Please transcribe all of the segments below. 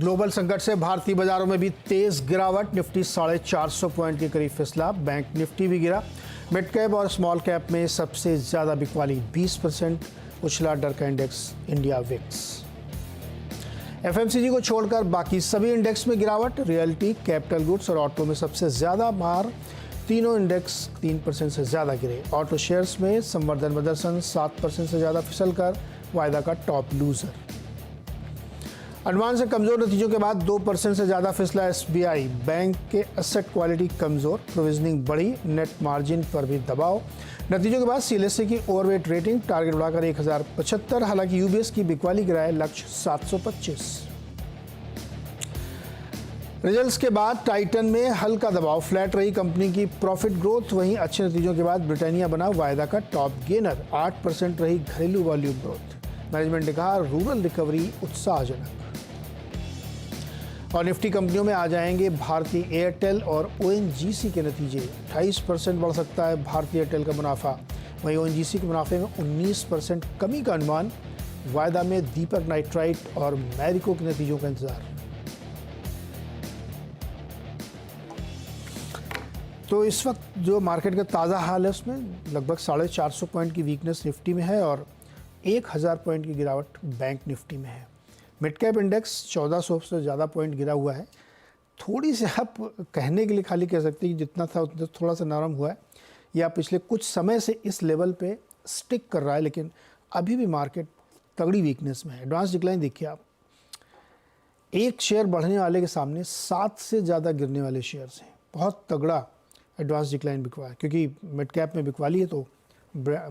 Global संकट से भारतीय बाजारों में भी तेज गिरावट। निफ्टी 450 पॉइंट के करीब फिसला। बैंक निफ्टी भी गिरा। मिड कैप और स्मॉल कैप में सबसे ज्यादा बिकवाली 20% उछला डर का इंडेक्स इंडिया विक्स। एफएमसीजी को छोड़कर बाकी सभी इंडेक्स में गिरावट। रियल्टी, कैपिटल गुड्स और ऑटो में सबसे ज्यादा मार। तीनों इंडेक्स 3% से ज्यादा गिरे। ऑटो शेयर्स में संवर्धन मदरसन 7% से ज्यादा फिसलकर वायदा का टॉप लूजर। एडवांस से कमजोर नतीजों के बाद 2% से ज्यादा फिसला एसबीआई। बैंक के एसेट क्वालिटी कमजोर, प्रोविजनिंग बढ़ी, नेट मार्जिन पर भी दबाव। नतीजों के बाद सीएलएसए की ओवरवेट रेटिंग टारगेट बढ़ाकर 1075। हालांकि यूबीएस की बिकवाली गिराए लक्ष्य 725। रिजल्ट्स के बाद टाइटन में हल्का दबाव, फ्लैट रही कंपनी की प्रॉफिट ग्रोथ। वहीं अच्छे नतीजों के बाद ब्रिटानिया बना वायदा का टॉप गेनर। 8% रही घरेलू वॉल्यूम ग्रोथ। मैनेजमेंट ने कहा रूरल रिकवरी उत्साहजनक। और निफ्टी कंपनियों में आ जाएंगे भारतीय एयरटेल और ओएनजीसी के नतीजे। 28% बढ़ सकता है भारतीय एयरटेल का मुनाफा। वहीं ओएनजीसी के मुनाफे में 19% कमी का अनुमान। वायदा में दीपक नाइट्राइट और मैरिको के नतीजों का इंतजार। तो इस वक्त जो मार्केट का ताज़ा हाल है उसमें लगभग 450 पॉइंट की वीकनेस निफ्टी में है और 1000 पॉइंट की गिरावट बैंक निफ्टी में है। मिड कैप इंडेक्स 1400 से ज़्यादा पॉइंट गिरा हुआ है। थोड़ी सी आप कहने के लिए खाली कह सकते हैं कि जितना था उतना थोड़ा सा नरम हुआ है या पिछले कुछ समय से इस लेवल पे स्टिक कर रहा है, लेकिन अभी भी मार्केट तगड़ी वीकनेस में है। एडवांस डिक्लाइन देखिए आप, एक शेयर बढ़ने वाले के सामने 7 से ज़्यादा गिरने वाले शेयर्स हैं। बहुत तगड़ा एडवांस डिक्लाइन बिकवा है, क्योंकि मिड कैप में बिकवाली है तो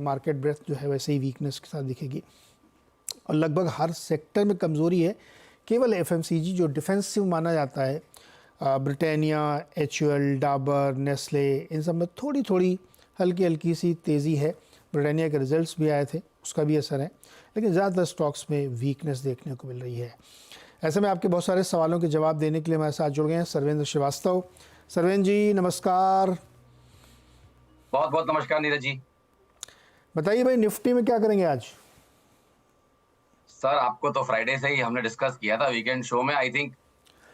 मार्केट ब्रेथ जो है वैसे ही वीकनेस के साथ दिखेगी। और लगभग हर सेक्टर में कमज़ोरी है। केवल एफएमसीजी जो डिफेंसिव माना जाता है, ब्रिटानिया, एचयूएल, डाबर, नेस्ले, इन सब में थोड़ी थोड़ी हल्की हल्की सी तेज़ी है। ब्रिटानिया के रिजल्ट्स भी आए थे, उसका भी असर है, लेकिन ज़्यादातर स्टॉक्स में वीकनेस देखने को मिल रही है। ऐसे में आपके बहुत सारे सवालों के जवाब देने के लिए हमारे साथ जुड़ गए हैं सर्वेंद्र श्रीवास्तव। सर्वेंद्र जी नमस्कार। बहुत बहुत नमस्कार नीरज जी। बताइए भाई, निफ्टी में क्या करेंगे आज? सर आपको तो फ्राइडे से ही हमने डिस्कस किया था वीकेंड शो में। आई थिंक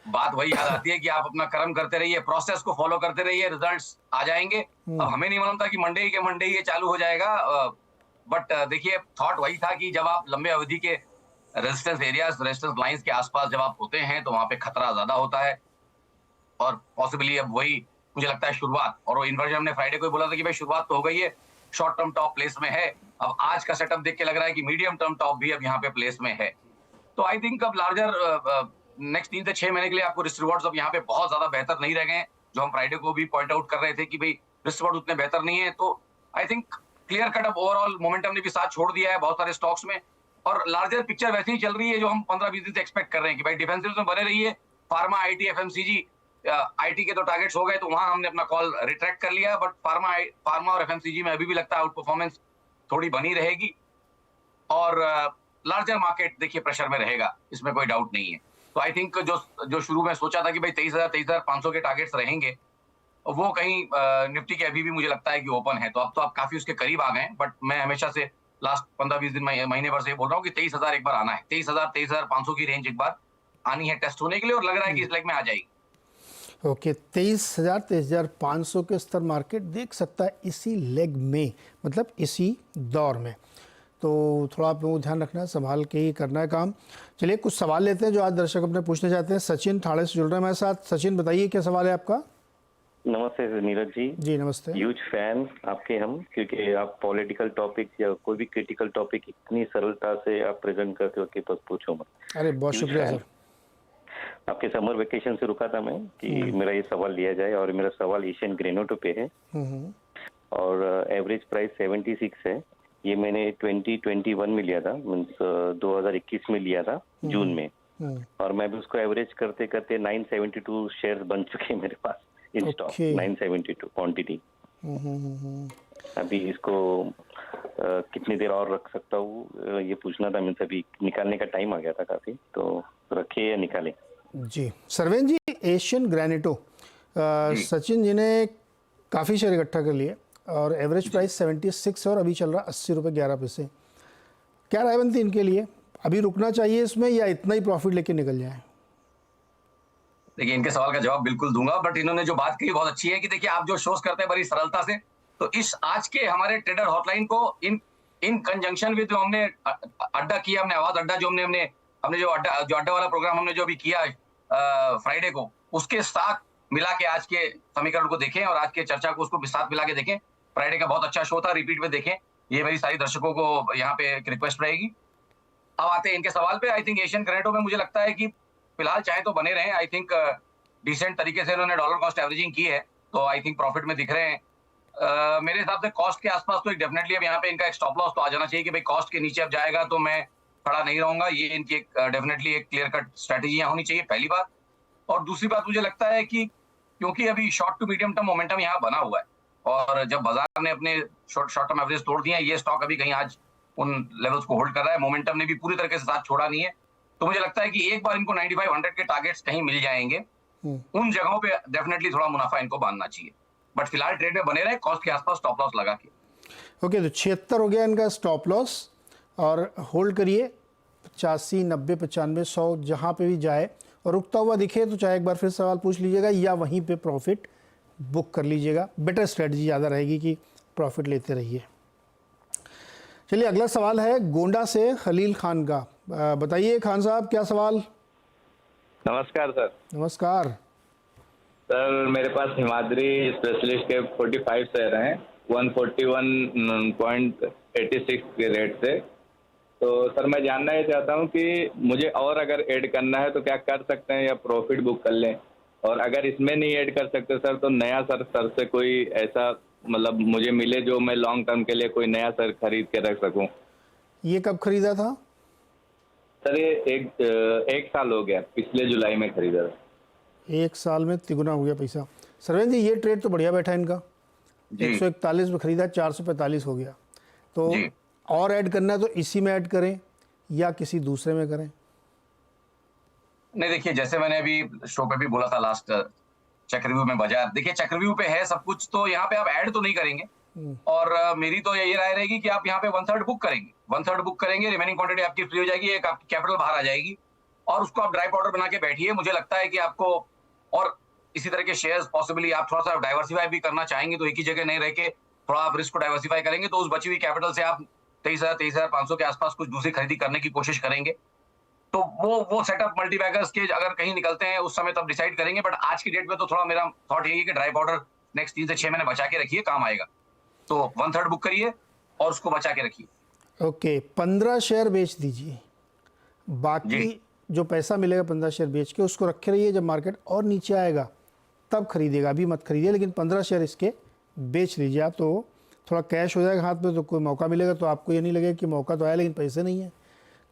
बात वही याद आती है कि आप अपना कर्म करते रहिए, प्रोसेस को फॉलो करते रहिए, रिजल्ट्स आ जाएंगे। अब हमें नहीं मालूम था कि मंडे ही ये चालू हो जाएगा, बट देखिए थॉट वही था कि जब आप लंबे अवधि के रेजिस्टेंस एरियाज, रेजिस्टेंस लाइंस के आसपास जब आप होते हैं तो वहां पे खतरा ज्यादा होता है। और पॉसिबली अब वही मुझे लगता है शुरुआत, और वो इन्वर्जन हमने फ्राइडे को ही बोला था कि भाई शुरुआत तो हो गई है, शॉर्ट टर्म टॉप प्लेस में है। अब आज का सेटअप देख के लग रहा है कि मीडियम टर्म टॉप भी अब यहाँ पे प्लेस में है। तो आई थिंक अब लार्जर नेक्स्ट 3 से 6 महीने के लिए आपको रिस्क रिवॉर्ड्स अब यहाँ पे बहुत ज्यादा बेहतर नहीं रह गए। जो हम फ्राइडे को भी पॉइंट आउट कर रहे थे कि भाई रिस्क रिवॉर्ड उतने बेहतर नहीं है। तो आई थिंक क्लियर कट अब ओवरऑल मोमेंटम ने भी साथ छोड़ दिया है बहुत सारे स्टॉक्स में, और लार्जर पिक्चर वैसे ही चल रही है जो हम 15-20 दिन से एक्सपेक्ट कर रहे हैं कि भाई डिफेंसिव में बने रहिए। फार्मा, आईटी, एफएमसीजी, आईटी के तो टारगेट्स हो गए तो वहां हमने अपना कॉल रिट्रैक्ट कर लिया, बट फार्मा और एफएमसीजी में अभी भी लगता है आउट परफॉर्मेंस थोड़ी बनी रहेगी। और लार्जर मार्केट देखिए प्रेशर में रहेगा, इसमें कोई डाउट नहीं है। तो आई थिंक जो शुरू में सोचा था कि भाई 23,500 के टारगेट्स रहेंगे, वो कहीं निफ्टी के अभी भी मुझे लगता है कि ओपन है। तो अब तो आप काफी उसके करीब आ गए, बट मैं हमेशा से लास्ट 15-20 दिन महीने भर से बोल रहा हूँ कि 23,000 एक बार आना है। 23,500 की रेंज एक बार आनी है टेस्ट होने के लिए, और लग रहा है कि इस लेग में आ जाएगी। ओके, 23,000 23,500 के स्तर मार्केट देख सकता है इसी लेग में, मतलब इसी दौर में। तो थोड़ा आप लोगों को ध्यान रखना है, संभाल के ही करना है काम। चलिए कुछ सवाल लेते हैं जो आज दर्शक अपने पूछना चाहते हैं। सचिन ठाणे से जुड़ रहे हैं हमारे साथ। सचिन बताइए क्या सवाल है आपका? नमस्ते नीरज जी। जी नमस्ते। ह्यूज फैन आपके हम, क्योंकि आप पॉलिटिकल टॉपिक या कोई भी क्रिटिकल टॉपिक इतनी सरलता से आप प्रेजेंट करते हो कि बस पूछो मत। अरे बहुत शुक्रिया सर। आपके समर वेकेशन से रुका था मैं कि मेरा ये सवाल लिया जाए, और मेरा सवाल एशियन ग्रेनोटो पे है और एवरेज प्राइस 76 है। ये मैंने 2021 में लिया था, मीन्स 2021 में लिया था जून में, और मैं भी उसको एवरेज करते करते 972 शेयर्स बन चुके हैं मेरे पास इन स्टॉक। 972 क्वांटिटी। अभी इसको कितनी देर और रख सकता हूँ ये पूछना था। मुझसे अभी निकालने का टाइम आ गया था काफी, तो रखे या निकालें? जी सर्वेंद्र जी, एशियन ग्रेनेटो सचिन जी ने काफ़ी शेयर इकट्ठा कर लिए और एवरेज प्राइस 76 है और अभी चल रहा 80 रुपये 11 पैसे। क्या राय बनती इनके लिए? अभी रुकना चाहिए इसमें या इतना ही प्रॉफिट लेके निकल जाए? देखिए इनके सवाल का जवाब बिल्कुल दूंगा, बट इन्होंने जो बात कही बहुत अच्छी है कि देखिए आप जो शोज करते हैं बड़ी सरलता से, तो इस आज के हमारे ट्रेडर हॉटलाइन को इन इन कंजंक्शन विद जो हमने अड्डा किया, हमने आवाज अड्डा जो हमने हमने जो अड्डा वाला प्रोग्राम हमने जो अभी किया फ्राइडे को, उसके साथ मिला के आज के समीकरण को देखें और आज के चर्चा को उसको साथ मिला के देखें। फ्राइडे का बहुत अच्छा शो था, रिपीट में देखें। ये मेरी सारी दर्शकों को यहाँ पे एक रिक्वेस्ट रहेगी। अब आते हैं इनके सवाल पे। आई थिंक एशियन क्रेडिटो में मुझे लगता है कि फिलहाल चाहे तो बने रहें। आई थिंक डिसेंट तरीके से उन्होंने डॉलर कॉस्ट एवरेजिंग की है, तो आई थिंक प्रॉफिट में दिख रहे हैं। मेरे हिसाब से कॉस्ट के आसपास तो एक डेफिनेटली अब यहाँ पे इनका एक स्टॉप लॉस तो आ जाना चाहिए कि भाई कॉस्ट के नीचे अब जाएगा तो मैं खड़ा नहीं रहूंगा। ये इनकी एक डेफिनेटली एक क्लियर कट स्ट्रेटेजी होनी चाहिए, पहली बात। और दूसरी बात मुझे लगता है कि क्योंकि अभी short to medium term momentum यहाँ बना हुआ है और जब बाजार ने अपने शॉर्ट टर्म एवरेज तोड़ दिए हैं, ये स्टॉक अभी कहीं आज उन लेवल्स को होल्ड कर रहा है, मोमेंटम ने भी पूरी तरीके से साथ छोड़ा नहीं है। तो मुझे लगता है कि एक बार इनको 9500 के टारगेट्स कहीं मिल जाएंगे, उन जगहों पे डेफिनेटली थोड़ा मुनाफा इनको बांधना चाहिए। बट फिलहाल ट्रेड में बने रहे, कॉस्ट के आसपास स्टॉप लॉस लगा के। ओके, तो 76 हो गया इनका स्टॉप लॉस और होल्ड करिए 85, 90, 95, 100 जहाँ पे भी जाए और रुकता हुआ दिखे तो चाहे एक बार फिर सवाल पूछ लीजिएगा या वहीं पे प्रॉफिट बुक कर लीजिएगा। बेटर स्ट्रेटजी ज़्यादा रहेगी कि प्रॉफिट लेते रहिए। चलिए अगला सवाल है गोंडा से खलील खान का। बताइए खान साहब, क्या सवाल? नमस्कार सर। नमस्कार सर, मेरे पास हिमाद्री स्पेशलिस्ट के 45 शेयर हैं 141.86 के रेट से। तो सर मैं जानना ये चाहता हूँ कि मुझे और अगर ऐड करना है तो क्या कर सकते हैं या प्रॉफिट बुक कर लें, और अगर इसमें नहीं ऐड कर सकते सर तो नया सर से कोई ऐसा मतलब मुझे मिले जो मैं लॉन्ग टर्म के लिए कोई नया सर खरीद के रख सकूं। ये कब खरीदा था? सर ये एक साल हो गया, पिछले जुलाई में खरीदा था। 1 साल में तिगुना हो गया पैसा। सरवेंद्र जी, ये ट्रेड तो बढ़िया बैठा है इनका। 141 में खरीदा, 445 हो गया। तो और ऐड करना है तो इसी में ऐड करें या किसी दूसरे में करें? नहीं, देखिए जैसे मैंने अभी शो पे भी बोला था लास्ट चक्रव्यूह में बाजार, देखिए चक्रव्यूह पे है सब कुछ, तो यहाँ पे आप ऐड तो नहीं करेंगे। और मेरी तो ये राय रहेगी कि आप यहाँ पे 1/3 बुक करेंगे, 1/3 बुक करेंगे, रिमेनिंग क्वांटिटी आपकी फ्री हो जाएगी, एक आपकी कैपिटल बाहर आ जाएगी और उसको आप ड्राई पाउडर बना के बैठिए। मुझे लगता है कि आपको और इसी तरह के शेयर्स पॉसिबली आप थोड़ा सा डाइवर्सिफाई भी करना चाहेंगे तो एक ही जगह नहीं रह के थोड़ा आप रिस्क को डाइवर्सिफाई करेंगे, तो उस बची हुई कैपिटल से आप 23,500 के आसपास कुछ दूसरी खरीदी करने की कोशिश करेंगे। तो वो सेटअप मल्टीबैगर्स के अगर कहीं निकलते हैं उस समय तब डिसाइड करेंगे। बट आज की डेट में तो थोड़ा मेरा थॉट यही है कि ड्राई पाउडर नेक्स्ट 3 से 6 महीने बचा के रखिए, काम आएगा। तो 1/3 बुक करिए और उसको बचा के रखिए। ओके, 15 शेयर बेच दीजिए, बाकी जो पैसा मिलेगा 15 शेयर बेच के उसको रखे रहिए। जब मार्केट और नीचे आएगा तब खरीदेगा, अभी मत खरीदिए, लेकिन 15 शेयर इसके बेच लीजिए आप, तो थोड़ा कैश हो जाएगा हाथ में, तो कोई मौका मिलेगा तो आपको ये नहीं लगेगा कि मौका तो आया लेकिन पैसे नहीं है।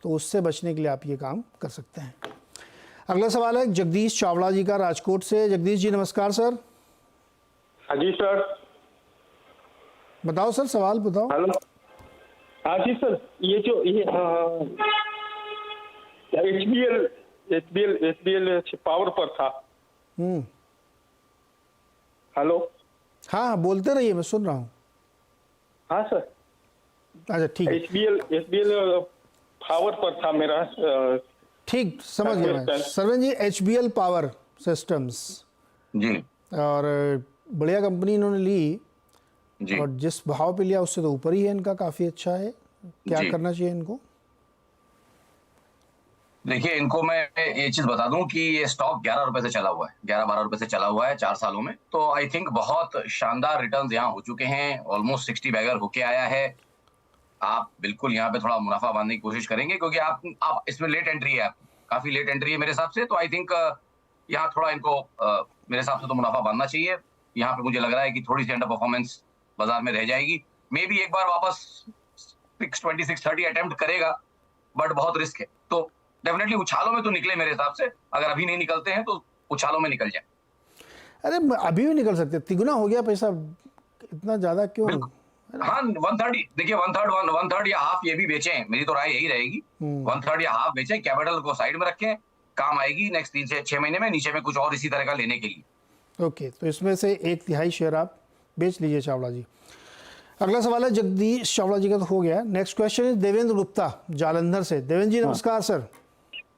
तो उससे बचने के लिए आप ये काम कर सकते हैं। अगला सवाल है जगदीश चावला जी का, राजकोट से। जगदीश जी नमस्कार सर। हाँ जी सर। बताओ सर, सवाल बताओ। हेलो। हाँ जी सर, ये जो ये एचबीएल पावर पर था। हेलो। हाँ बोलते रहिए, मैं सुन रहा हूँ। हाँ सर। अच्छा ठीक है, एचबीएल पावर पर था मेरा। ठीक समझ गया मैं। सरवन जी, एचबीएल पावर सिस्टम्स जी, और बढ़िया कंपनी इन्होंने ली जी। और जिस भाव पे लिया उससे तो ऊपर ही है इनका, काफ़ी अच्छा है। क्या करना चाहिए इनको? देखिए इनको मैं ये चीज बता दूं कि ये स्टॉक 11 रुपए से चला हुआ है, 11-12 रुपए से चला हुआ है 4 सालों में। तो आई थिंक बहुत शानदार रिटर्न्स यहाँ हो चुके हैं, ऑलमोस्ट 60 बैगर होके आया है। आप बिल्कुल यहाँ पे थोड़ा मुनाफा बांधने की कोशिश करेंगे क्योंकि आप इसमें लेट एंट्री है, आपकी काफी लेट एंट्री है मेरे हिसाब से। तो आई थिंक यहाँ थोड़ा इनको मेरे हिसाब से तो मुनाफा बांधना चाहिए। यहाँ पे मुझे लग रहा है कि थोड़ी सी अंडर परफॉर्मेंस बाजार में रह जाएगी। मे बी एक बार वापस 620, 630 अटेम्प्ट करेगा, बट बहुत रिस्क है। तो डेफिनेटली उछालों में तो निकले मेरे हिसाब से, अगर अभी नहीं निकलते हैं तो उछालों में निकल जाए। अरे अभी भी निकल सकते, तिगुना हो गया पैसा, इतना ज्यादा क्यों? हाँ 1/3, देखिए 1/3 या हाफ ये भी बेचें, मेरी तो राय यही रहेगी। 1/3 या हाफ बेचें, कैपिटल को साइड में रखें, काम आएगी नेक्स्ट 3 से 6 महीने में नीचे में कुछ और इसी तरह का लेने के लिए। ओके, तो इसमें से 1/3 शेयर आप बेच लीजिए चावला जी। अगला सवाल है जगदीश चावला जी का तो हो गया। नेक्स्ट क्वेश्चन है देवेंद्र गुप्ता जालंधर से। देवेंद्र जी नमस्कार सर।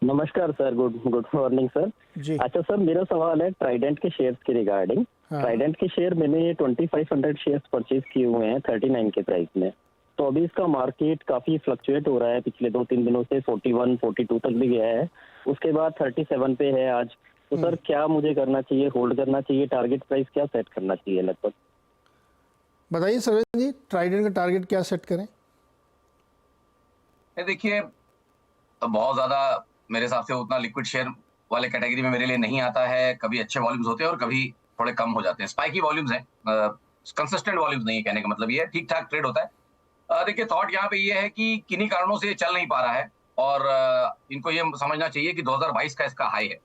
नमस्कार सर, गुड मॉर्निंग सर। जी। अच्छा सर, मेरा सवाल है ट्राइडेंट के शेयर्स के रिगार्डिंग। हाँ। ट्राइडेंट के शेयर मैंने 2500 शेयर्स परचेज किए हुए हैं 39 के प्राइस में। तो अभी इसका मार्केट काफी फ्लक्चुएट हो रहा है, पिछले 2-3 दिनों से 41, 42 तक भी गया है, उसके बाद 37 पे है आज। तो सर क्या मुझे करना चाहिए, होल्ड करना चाहिए, टारगेट प्राइस क्या सेट करना चाहिए लगभग? बताइए सरवेंद्र जी, ट्राइडेंट का टारगेट क्या सेट करें? देखिए, बहुत ज्यादा मेरे हिसाब से उतना लिक्विड शेयर वाले कैटेगरी में मेरे लिए नहीं आता है। कभी अच्छे वॉल्यूम्स होते हैं और कभी थोड़े कम हो जाते हैं। स्पाइकी वॉल्यूम्स हैं, कंसिस्टेंट वॉल्यूम्स नहीं है, कहने का मतलब ये है। ठीक ठाक ट्रेड होता है। देखिए, थॉट यहाँ पे ये है कि किन्हीं कारणों से ये चल नहीं पा रहा है और इनको ये समझना चाहिए कि 2022 का इसका हाई है,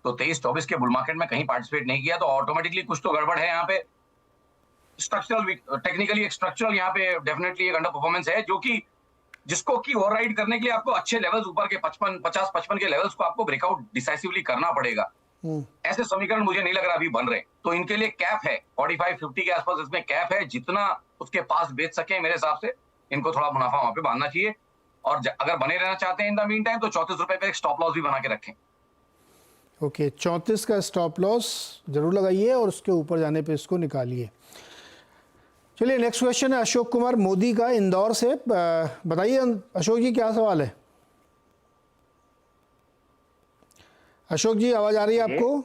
तो 23-24 के बुल मार्केट में कहीं पार्टिसिपेट नहीं किया तो ऑटोमेटिकली कुछ तो गड़बड़ है यहाँ पे। स्ट्रक्चरल, टेक्निकली एक स्ट्रक्चरल यहाँ पे डेफिनेटली एक अंडर परफॉर्मेंस है, जो कि जिसको की ओवरराइड करने के लिए आपको अच्छे लेवल्स ऊपर के 50-55 के लेवल्स को आपको ब्रेकआउट डिसाइसिवली करना पड़ेगा। ऐसे समीकरण मुझे नहीं लग रहा अभी बन रहे। तो इनके लिए कैप है 45-50 के आसपास, इसमें कैप है। जितना उसके पास बेच सके मेरे हिसाब से इनको थोड़ा मुनाफा वहां पे बांधना चाहिए। और अगर बने रहना चाहते हैं इन द मीन टाइम, तो 34 रुपए पे एक स्टॉप लॉस भी बना के रखें। ओके, 34 का स्टॉप लॉस जरूर लगाइए और उसके ऊपर जाने पे इसको निकालिए। चलिए, नेक्स्ट क्वेश्चन है अशोक कुमार मोदी का, इंदौर से। बताइए अशोक जी, क्या सवाल है? अशोक जी, आवाज आ रही है आपको?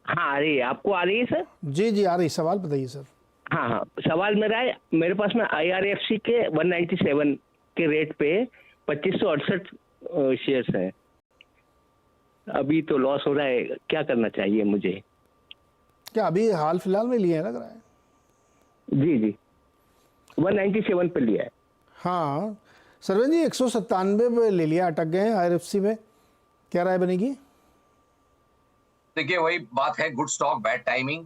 हाँ आ रही है, आपको आ रही है सर? जी जी आ रही। सवाल बताइए सर। हाँ हाँ, सवाल मेरा है, मेरे पास में IRFC के 197 के रेट पे 2568 शेयर्स हैं। अभी तो लॉस हो रहा है, क्या करना चाहिए मुझे? क्या अभी हाल फिलहाल में लिए हैं लग रहा है? जी 197 पे लिया है। हाँ सरवेंद्र जी, 197 पे ले लिया, अटक गए हैं IRFC में। क्या राय बनेगी? देखिए, वही बात है, good stock bad timing.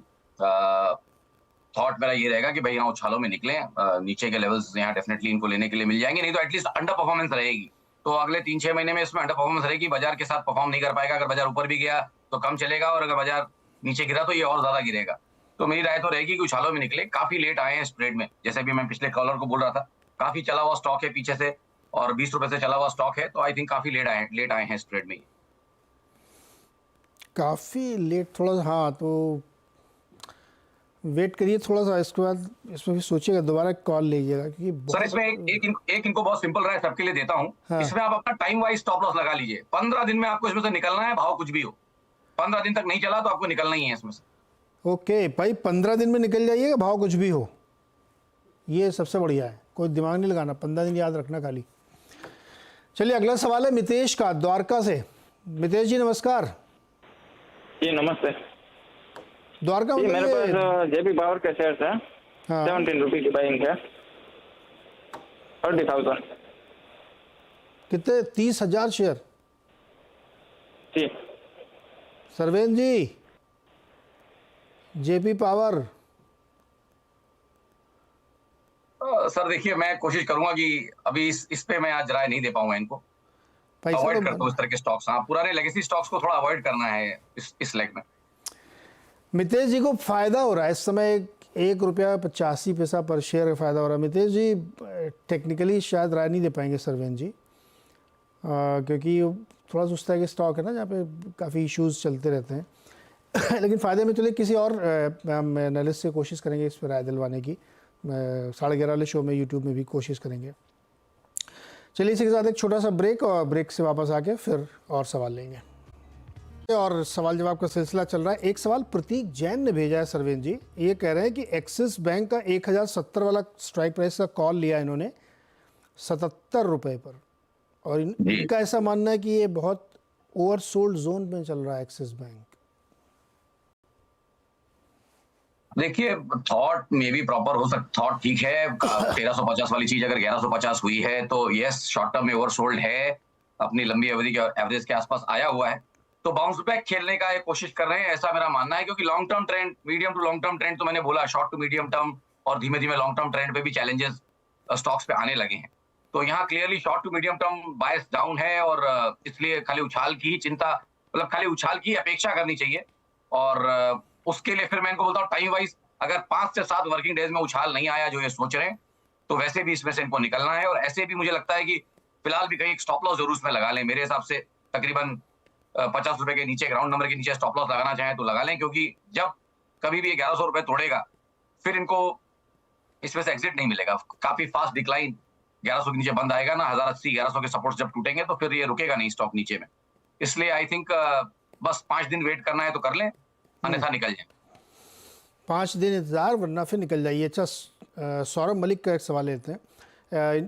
Thought मेरा ये रहेगा कि भाई यहाँ उछालों में निकले, नीचे के लेवल्स यहाँ डेफिनेटली इनको लेने के लिए मिल जाएंगे, नहीं तो एटलीस्ट अंडर परफॉर्मेंस रहेगी। तो अगले 3-6 महीने में इसमें अंडर परफॉर्मेंस रहेगी, बाजार के साथ परफॉर्म नहीं कर पाएगा। अगर बाजार ऊपर भी गया तो कम चलेगा और अगर बाजार नीचे गिरा तो ये और ज्यादा गिरेगा। तो मेरी राय तो रहेगी कि उछालों में निकले। काफी लेट आए हैं स्प्रेड में, जैसे भी मैं पिछले कॉलर को बोल रहा था, काफी चला हुआ स्टॉक है पीछे से और 20 रुपए से चला हुआ स्टॉक है, तो आई थिंक काफी लेट आए हैं स्प्रेड में। काफ़ी लेट थोड़ा, हाँ तो वेट करिए थोड़ा सा, इसके बाद इसमें भी सोचिएगा, दोबारा कॉल लीजिएगा क्योंकि सर इसमें एक इनको बहुत सिंपल राय सबके लिए देता हूँ। हाँ। इसमें आप अपना टाइम वाइज स्टॉप लॉस लगा लीजिए। 15 दिन में आपको इसमें से निकलना है, भाव कुछ भी हो। 15 दिन तक नहीं चला तो आपको निकलना ही है इसमें से। ओके भाई, 15 दिन में निकल जाइएगा, भाव कुछ भी हो, ये सबसे बढ़िया है। कोई दिमाग नहीं लगाना, 15 दिन याद रखना खाली। चलिए, अगला सवाल है मितेश का, द्वारका से। मितेश जी नमस्कार। जी नमस्ते द्वारका जी, में मेरे पास जेपी पावर के शेयर्स है। हाँ। 17 रुपये की बाइंग है, 30,000। कितने? 30,000 शेयर। जी सरवेंद्र जी, जेपी पावर। सर देखिए, मैं कोशिश करूंगा कि अभी इस पे मैं आज राय नहीं दे पाऊंगा इनको। पैसा अवॉइड तो करता हूँ इस तरह के स्टॉक्स। हाँ, पुराने लेगेसी स्टॉक्स को थोड़ा अवॉइड करना है इस लेग में। मितेश जी को फायदा हो रहा है इस समय, 1 रुपया 85 पैसा पर शेयर का फायदा हो रहा है। मितेश जी टेक्निकली शायद राय नहीं दे पाएंगे सरवेंद्र जी, क्योंकि थोड़ा सा उस तरह के स्टॉक है ना जहाँ पे काफ़ी इश्यूज चलते रहते हैं। लेकिन फ़ायदे में चलिए किसी और हम एनालिस्ट से कोशिश करेंगे इस पर राय दिलवाने की। 11:30 वाले शो में यूट्यूब में भी कोशिश करेंगे। चलिए, इसी के साथ एक छोटा सा ब्रेक, और ब्रेक से वापस आके फिर और सवाल लेंगे। और सवाल जवाब का सिलसिला चल रहा है। एक सवाल प्रतीक जैन ने भेजा है सरवेंद्र जी। ये कह रहे हैं कि एक्सिस बैंक का 1070 वाला स्ट्राइक प्राइस का कॉल लिया इन्होंने 77 रुपए पर, और इनका ऐसा मानना है कि ये बहुत ओवरसोल्ड जोन में चल रहा है एक्सिस बैंक। देखिए, थॉट मे बी प्रॉपर हो सकता, थॉट ठीक है। 1350 वाली चीज अगर 1150 हुई है तो यस, शॉर्ट टर्म में ओवरसोल्ड है, अपनी लंबी अवधि के एवरेज के आसपास आया हुआ है, तो बाउंस बैक खेलने का ये कोशिश कर रहे हैं, ऐसा मेरा मानना है। क्योंकि long term trend, medium to long term trend तो मैंने बोला, शॉर्ट टू मीडियम टर्म और धीमे धीमे लॉन्ग टर्म ट्रेंड पे भी चैलेंजेस स्टॉक्स पे आने लगे हैं। तो यहाँ clearly short to medium term bias down है, और इसलिए खाली उछाल की ही चिंता, मतलब खाली उछाल की अपेक्षा करनी चाहिए। और उसके लिए फिर मैं इनको बोलता हूँ टाइम वाइज, अगर 5 से 7 वर्किंग डेज में उछाल नहीं आया जो ये सोच रहे हैं, तो वैसे भी इसमें से इनको निकलना है। और ऐसे भी मुझे लगता है कि फिलहाल भी कहीं एक स्टॉप लॉस जरूर इसमें लगा लें। मेरे हिसाब से तकरीबन 50 रुपए के नीचे, ग्राउंड नंबर के नीचे स्टॉप लॉस लगाना चाहें तो लगा लें, क्योंकि जब कभी भी 1100 रुपए तोड़ेगा फिर इनको इसमें से एग्जिट नहीं मिलेगा। काफी फास्ट डिक्लाइन 1100 के नीचे बंद आएगा ना, 1080 1100 के सपोर्ट जब टूटेंगे तो फिर ये रुकेगा नहीं स्टॉक नीचे में। इसलिए आई थिंक बस 5 दिन वेट करना है तो कर लें, अन्यथा निकल जाए। 5 दिन इंतज़ार, वरना फिर निकल जाइए। अच्छा, सौरभ मलिक का एक सवाल लेते हैं।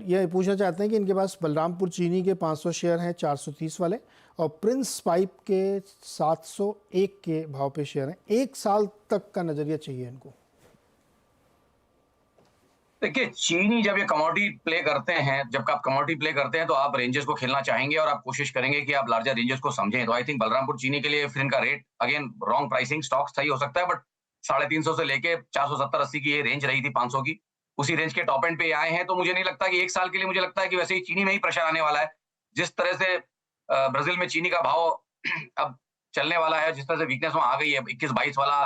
ये पूछना चाहते हैं कि इनके पास बलरामपुर चीनी के 500 शेयर हैं 430 वाले, और प्रिंस पाइप के 701 के भाव पे शेयर हैं। 1 साल तक का नज़रिया चाहिए इनको। देखिए, चीनी जब ये कमोडिटी प्ले करते हैं, जब आप कमोडिटी प्ले करते हैं तो आप रेंजेस को खेलना चाहेंगे और आप कोशिश करेंगे कि आप लार्जर रेंजेस को समझें। तो आई थिंक बलरामपुर चीनी के लिए फिर इनका rate again wrong pricing, stock सही हो सकता है बट 350 से लेके 470-80 की ये रेंज रही थी, 500 की, उसी रेंज के टॉप एंड पे आए हैं। तो मुझे नहीं लगता कि 1 साल के लिए, मुझे लगता है कि वैसे ही चीनी में ही प्रेशर आने वाला है। जिस तरह से ब्राजील में चीनी का भाव अब चलने वाला है, जिस तरह से वीकनेस वहां आ गई है, 21-22 वाला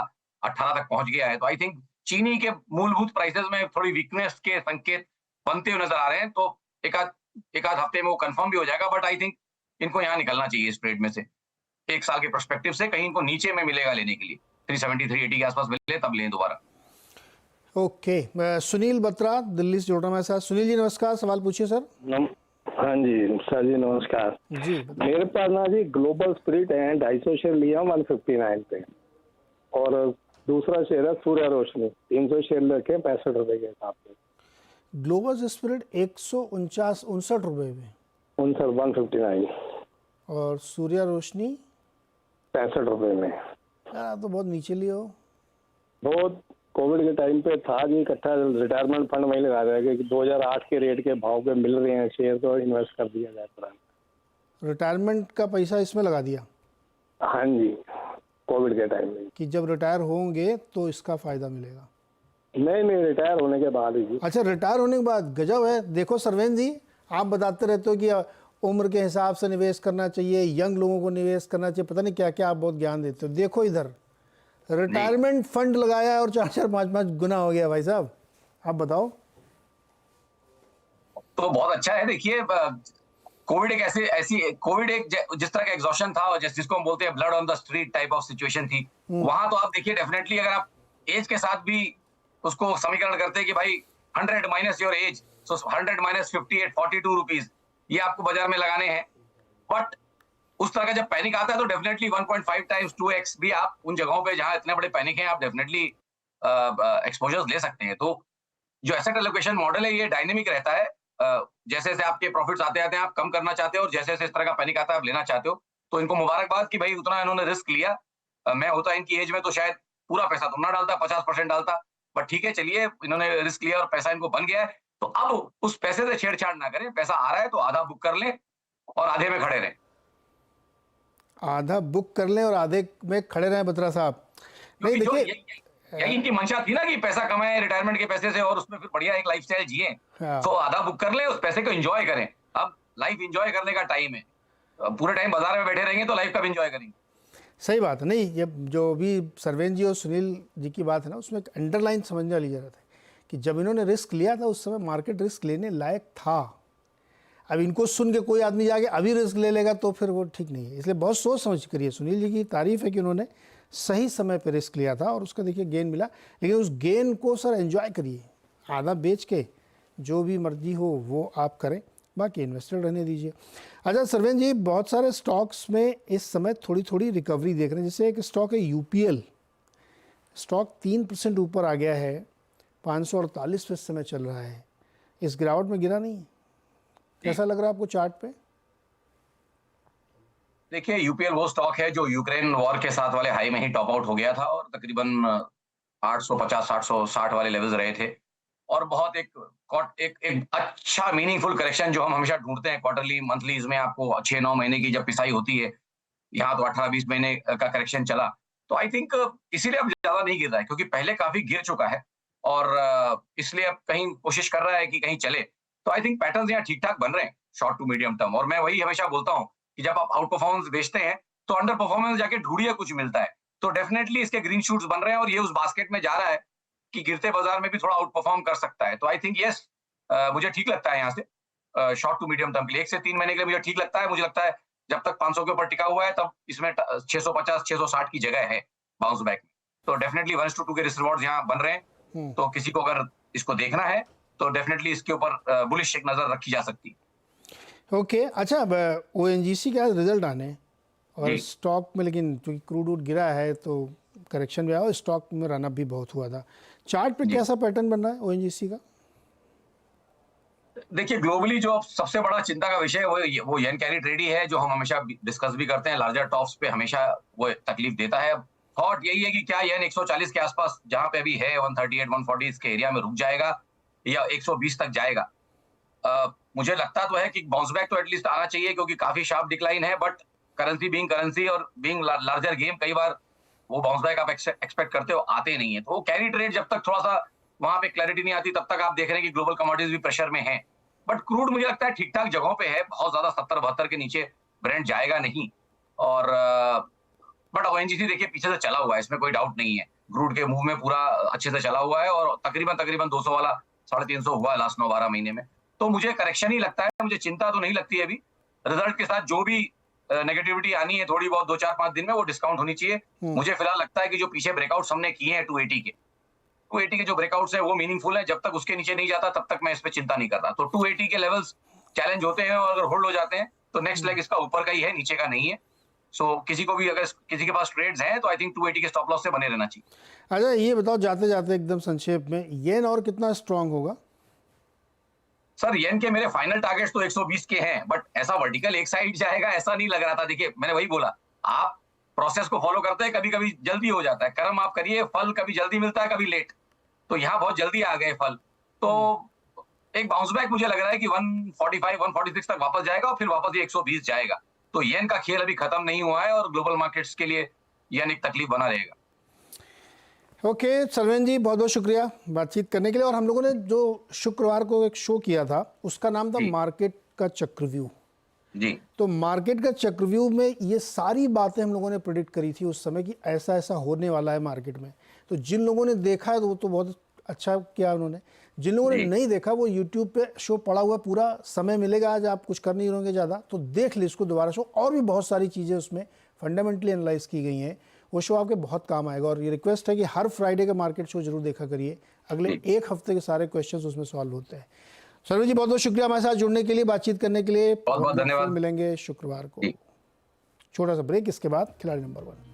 18 तक पहुंच गया है, तो आई थिंक चीनी के मूलभूत प्राइसेस में थोड़ी वीकनेस के संकेत बनते हुए नजर आ रहे हैं। तो एक आध हफ्ते में वो कंफर्म भी हो जाएगा, बट आई थिंक इनको यहाँ निकलना चाहिए इस ट्रेड में से। 1 साल के पर्सपेक्टिव से कहीं इनको नीचे में मिलेगा लेने के लिए, 370 380 के आसपास मिले तब लें दोबारा। ओके, सुनील बत्रा दिल्ली से जुड़ रहा हूँ मेरे साथ। सुनील जी नमस्कार, सवाल पूछिए सर। हाँ जी सर जी नमस्कार जी। मेरे पास ना जी ग्लोबल स्पिरिट है, 250 शेयर लिया 159 पे, और दूसरा शेयर है सूर्य रोशनी 300 शेयर लेके 65 रुपए के हिसाब से। ग्लोबल स्पिरिट 159 रुपए में, 159, और सूर्या रोशनी 65 रुपए में। यार तो बहुत नीचे लिए हो। बहुत कोविड के टाइम पे था जी, इकट्ठा रिटायरमेंट फंड वही लगा रहा है कि 2008 के रेट के भाव पे मिल रहे हैं शेयर, तो इन्वेस्ट कर दिया जाए तुरंत। रिटायरमेंट का पैसा इसमें लगा दिया? हाँ जी, कोविड के टाइम में, कि जब रिटायर होंगे तो इसका फायदा मिलेगा। नहीं रिटायर होने के बाद ही जी। अच्छा, रिटायर होने के बाद, गजब है। देखो सरवेन जी, आप बताते रहते हो कि उम्र के हिसाब से निवेश करना चाहिए, यंग लोगों को निवेश करना चाहिए, पता नहीं क्या क्या आप बहुत ज्ञान देते हो। देखो इधर रिटायरमेंट फंड लगाया और 4-4 5-5 गुना हो गया भाई साहब। आप बताओ। तो बहुत अच्छा है। देखिए, कोविड एक कोविड एक जिस तरह का एग्जॉशन था, और जिसको हम बोलते हैं blood on the street type of situation थी, वहां तो आप देखिए डेफिनेटली अगर आप एज के साथ भी उसको समीकरण करते हैं कि भाई 100 minus your age, so 100 minus 58 42 rupees, ये आपको बाजार में लगाने हैं। बट उस तरह का जब पैनिक आता है तो डेफिनेटली 1.5 टाइम्स 2x भी आप उन जगहों पे जहां इतने बड़े पैनिक हैं, आप डेफिनेटली एक्सपोजर्स ले सकते हैं। तो जो एसेट एलोकेशन मॉडल है ये डायनेमिक रहता है। जैसे जैसे आपके प्रॉफिट्स आते आते हैं आप कम करना चाहते हो, और जैसे जैसे इस तरह का पैनिक आता है आप लेना चाहते हो। तो इनको मुबारकबाद कि भाई उतना इन्होंने रिस्क लिया। मैं होता इनकी एज में तो शायद पूरा पैसा तो ना डालता, 50% डालता, बट ठीक है, चलिए इन्होंने रिस्क लिया और पैसा इनको बन गया है। तो अब उस पैसे से छेड़छाड़ ना करें, पैसा आ रहा है तो आधा बुक कर लें और आधे में खड़े रहें। आधा बुक कर लें और आधे में खड़े रहें बत्रा साहब। नहीं देखिए, यही इनकी मंशा थी ना कि पैसा कमाएं रिटायरमेंट के पैसे से और उसमें फिर बढ़िया एक लाइफस्टाइल जिए। हाँ। तो आधा बुक कर ले, उस पैसे को एंजॉय करें। अब लाइफ एंजॉय करने का टाइम है, पूरे टाइम बाजार में बैठे रहेंगे तो लाइफ कब एंजॉय करेंगे। सही बात है। नहीं, ये जो भी सरवेन जी और सुनील जी की बात है ना, उसमें एक अंडरलाइन समझने वाली जरूरत है कि जब इन्होंने रिस्क लिया था उस समय मार्केट रिस्क लेने लायक था। अब इनको सुन के कोई आदमी जाके अभी रिस्क ले लेगा तो फिर वो ठीक नहीं है। इसलिए बहुत सोच समझ करिए। सुनील जी की तारीफ है कि उन्होंने सही समय पर रिस्क लिया था और उसका देखिए गेन मिला, लेकिन उस गेन को सर एंजॉय करिए। आधा बेच के जो भी मर्जी हो वो आप करें, बाकी इन्वेस्टेड रहने दीजिए। अच्छा सरवेन जी, बहुत सारे स्टॉक्स में इस समय थोड़ी थोड़ी रिकवरी देख रहे हैं। जैसे एक स्टॉक है यूपीएल, स्टॉक 3% ऊपर आ गया है, 548 पे इस समय चल रहा है। इस गिरावट में गिरा नहीं, कैसा लग रहा है आपको चार्ट पे? देखिए, यूपीएल वो स्टॉक है जो यूक्रेन वॉर के साथ वाले हाई में ही टॉप आउट हो गया था और तकरीबन 850 860 वाले लेवल्स रहे थे। और बहुत एक अच्छा मीनिंगफुल करेक्शन जो हम हमेशा ढूंढते हैं क्वार्टरली मंथलीज में, आपको 6-9 महीने की जब पिसाई होती है, यहाँ तो 18-20 महीने का करेक्शन चला। तो आई थिंक इसीलिए अब ज्यादा नहीं गिर रहा है, क्योंकि पहले काफी गिर चुका है और इसलिए अब कहीं कोशिश कर रहा है कि कहीं चले। तो आई थिंक पैटर्न्स यहाँ ठीक ठाक बन रहे हैं शॉर्ट टू मीडियम टर्म। और मैं वही हमेशा बोलता हूँ कि जब आप आउट परफॉर्मेंस बेचते हैं तो अंडर परफॉर्मेंस जाके ढूंढिए, कुछ मिलता है। तो डेफिनेटली इसके ग्रीन शूट्स बन रहे हैं और ये उस बास्केट में जा रहा है कि गिरते बाजार में भी थोड़ा आउट परफॉर्म कर सकता है। तो आई थिंक यस, मुझे ठीक लगता है यहाँ से शॉर्ट टू मीडियम टर्म के लिए, 1 से 3 महीने के लिए मुझे ठीक लगता है। मुझे लगता है जब तक 500 के ऊपर टिका हुआ है तब इसमें 650 660 की जगह है बाउंस बैक में। तो डेफिनेटली 1:2 के रिस्क रिवॉर्ड यहाँ बन रहे हैं। तो किसी को अगर इसको देखना है तो डेफिनेटली इसके ऊपर बुलिश एक नजर रखी जा सकती है। ओके, अच्छा, ओएनजीसी का रिजल्ट आने और जी। स्टॉक में, लेकिन क्योंकि क्रूड वूड गिरा है तो करेक्शन भी आया और स्टॉक में रनअप भी बहुत हुआ था। चार्ट पे जी। कैसा पैटर्न बन रहा है ओएनजीसी का? देखिए, ग्लोबली जो सबसे बड़ा चिंता का विषय है वो येन कैरी ट्रेड ही है, जो हम हमेशा डिस्कस भी करते हैं। लार्जर टॉप्स पे हमेशा वो तकलीफ देता है। थॉट यही है कि क्या येन 140 के आसपास जहां पे अभी है 138 140 के एरिया में रुक जाएगा या 120 तक जाएगा। मुझे लगता तो है कि बाउंस बैक तो एटलीस्ट आना चाहिए, क्योंकि काफी शार्प डिक्लाइन है, बट करेंसी बीइंग करेंसी और बीइंग लार्जर गेम, कई बार वो बाउंस बैक आप एक्सपेक्ट करते हो आते नहीं है। तो वो कैरी ट्रेड जब तक थोड़ा सा वहां पे क्लैरिटी नहीं आती तब तक आप देख रहे हैं कि ग्लोबल कमोडिटीज भी प्रेशर में है। बट क्रूड मुझे लगता है ठीक ठाक जगहों पे है, बहुत ज्यादा 70-72 के नीचे ब्रेंट जाएगा नहीं। और बट ओएनजीसी देखिए पीछे से चला हुआ है, इसमें कोई डाउट नहीं है। क्रूड के मूव में पूरा अच्छे से चला हुआ है और तकरीबन 200 वाला 350 हुआ है लास्ट 9-12 महीने में। तो मुझे करेक्शन ही लगता है, मुझे चिंता तो नहीं लगती है अभी। रिजल्ट के साथ जो भी नेगेटिविटी आनी है थोड़ी बहुत 2-4-5 दिन में, वो डिस्काउंट होनी चाहिए। मुझे फिलहाल लगता है कि जो पीछे ब्रेकआउट्स हमने किए हैं 280 के जो ब्रेकआउट्स है वो मीनिंगफुल है। जब तक उसके नीचे नहीं जाता तब तक मैं इस पे चिंता नहीं कर रहा। तो 280 के लेवल्स चैलेंज होते हैं और अगर होल्ड हो जाते हैं तो नेक्स्ट लेग इसका ऊपर का ही है, नीचे का नहीं है। सो किसी को भी अगर किसी के पास ट्रेड्स हैं तो आई थिंक 280 के स्टॉप लॉस से बने रहना चाहिए। अच्छा, ये बताओ जाते जाते एकदम संक्षेप में, येन और कितना स्ट्रांग होगा? सर, येन के मेरे फाइनल टारगेट्स तो 120 के हैं, बट ऐसा वर्टिकल एक साइड जाएगा ऐसा नहीं लग रहा था। देखिए, मैंने वही बोला, आप प्रोसेस को फॉलो करते हैं, कभी कभी जल्दी हो जाता है। कर्म आप करिए, फल कभी जल्दी मिलता है कभी लेट। तो यहाँ बहुत जल्दी आ गए फल। तो एक बाउंस बैक मुझे लग रहा है कि 145 146 तक वापस जाएगा और फिर वापस ये 120 जाएगा। तो येन का खेल अभी खत्म नहीं हुआ है और ग्लोबल मार्केट्स के लिए येन एक तकलीफ बना रहेगा। ओके सरवेन जी, बहुत बहुत शुक्रिया बातचीत करने के लिए। और हम लोगों ने जो शुक्रवार को एक शो किया था उसका नाम था मार्केट का चक्रव्यूह जी। तो मार्केट का चक्रव्यूह में ये सारी बातें हम लोगों ने प्रेडिक्ट करी थी उस समय कि ऐसा ऐसा होने वाला है मार्केट में। तो जिन लोगों ने देखा है तो वो तो बहुत अच्छा किया उन्होंने। जिन लोगों ने नहीं देखा वो यूट्यूब पे शो पड़ा हुआ, पूरा समय मिलेगा, आज आप कुछ कर नहीं रहोगे ज़्यादा तो देख ली इसको दोबारा शो। और भी बहुत सारी चीज़ें उसमें फंडामेंटली एनालाइज की गई हैं, वो शो आपके बहुत काम आएगा। और ये रिक्वेस्ट है कि हर फ्राइडे का मार्केट शो जरूर देखा करिए, अगले एक हफ्ते के सारे क्वेश्चंस उसमें सॉल्व होते हैं। सरवेन जी, बहुत बहुत शुक्रिया हमारे साथ जुड़ने के लिए, बातचीत करने के लिए। बहुत बहुत धन्यवाद। मिलेंगे शुक्रवार को। छोटा सा ब्रेक, इसके बाद खिलाड़ी नंबर 1।